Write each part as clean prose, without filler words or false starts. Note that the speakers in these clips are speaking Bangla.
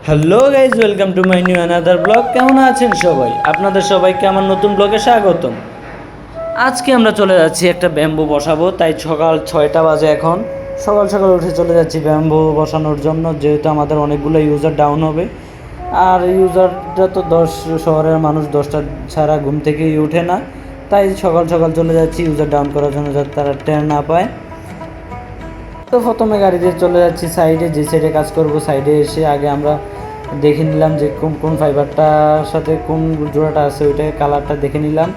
Hello guys, welcome to my new another blog. কেমন আছেন সবাই? আপনাদের সবাইকে আমার নতুন ব্লগে স্বাগতম। আজকে আমরা চলে যাচ্ছি একটা ব্যাম্বু বসাবো, তাই সকাল 6টা বাজে এখন। সকাল সকাল উঠে চলে যাচ্ছি ব্যাম্বু বসানোর জন্য, যেহেতু আমাদের অনেকগুলো ইউজার ডাউন হবে। আর ইউজারটা তো শহরের মানুষ 10টা ছাড়া ঘুম থেকেই উঠে না, তাই সকাল সকাল চলে যাচ্ছি ইউজার ডাউন করার জন্য, যাতে তারা ট্রেন না পায়। তো প্রথমে গাড়ি দিয়ে চলে যাচ্ছি সাইডে, যে সাইডে কাজ করব। সাইডে এসে আগে আমরা দেখে নিলাম যে কোন কোন ফাইবারটার সাথে কোন জোড়াটা আছে, ওইটা কালারটা দেখে নিলাম।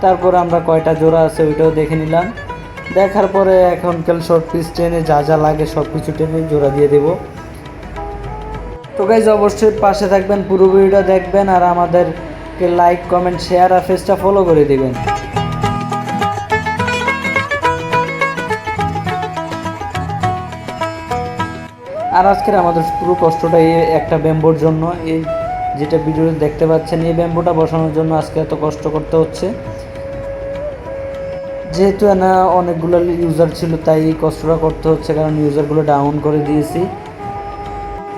তারপরে আমরা কয়টা জোড়া আছে ওইটাও দেখে নিলাম। দেখার পরে এখন শর্ট পিস টেনে যা যা লাগে সব কিছু টেনে জোড়া দিয়ে দেব। তো গাইজ, অবশ্যই পাশে থাকবেন, পুরো ভিডিওটা দেখবেন, আর আমাদেরকে লাইক, কমেন্ট, শেয়ার আর পেজটা ফলো করে দেবেন। আর আজকের আমাদের পুরো কষ্টটা এই একটা ব্যাম্বোর জন্য। এই যেটা ভিডিওতে দেখতে পাচ্ছেন, এই ব্যাম্বোটা বসানোর জন্য আজকে এত কষ্ট করতে হচ্ছে। যেহেতু না অনেকগুলো ইউজার ছিল, তাই এই কষ্টটা করতে হচ্ছে, কারণ ইউজারগুলো ডাউন করে দিয়েছি।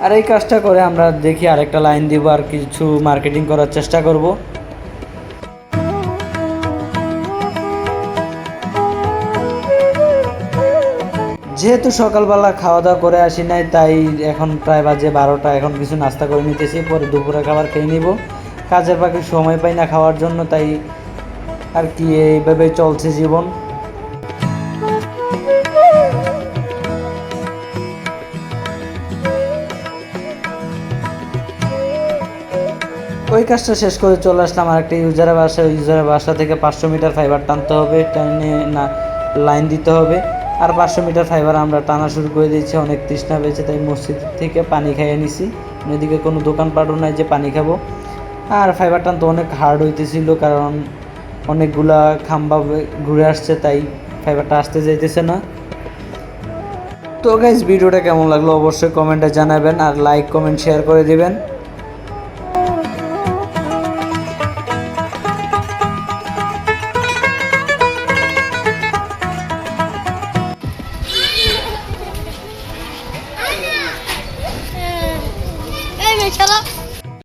আর এই কাজটা করে আমরা দেখি আরেকটা লাইন দিব, আর কিছু মার্কেটিং করার চেষ্টা করব। যেহেতু সকালবেলা খাওয়া দাওয়া করে আসি নাই, তাই এখন প্রায় বাজে 12টা। এখন কিছু নাস্তা করে নিতেছি, পরে দুপুরে খাবার খেয়ে নিব। কাজের বাকি সময় পাই না খাওয়ার জন্য, তাই আর কি এইভাবে চলছে জীবন। ওই কাজটা শেষ করে চলে আসলাম আরেকটা ইউজারের বাসায়। ওই ইউজারের বাসা থেকে 500 মিটার ফাইবার টানতে হবে, টানে না লাইন দিতে হবে। আর 500 মিটার ফাইবার আমরা টানা শুরু করে দিয়েছি। অনেক তৃষ্ণা পেয়েছে, তাই মসজিদ থেকে পানি খাইয়ে নিছি। এদিকে কোনো দোকানপাটও নাই যে পানি খাবো। আর ফাইবার টানতে অনেক হার্ড হইতেছিল, কারণ অনেকগুলা খাম্বা ঘুরে আসছে, তাই ফাইবারটা আসতে যাইতেছে না। তো গাইজ, ভিডিওটা কেমন লাগলো অবশ্যই কমেন্টে জানাবেন, আর লাইক, কমেন্ট, শেয়ার করে দিবেন।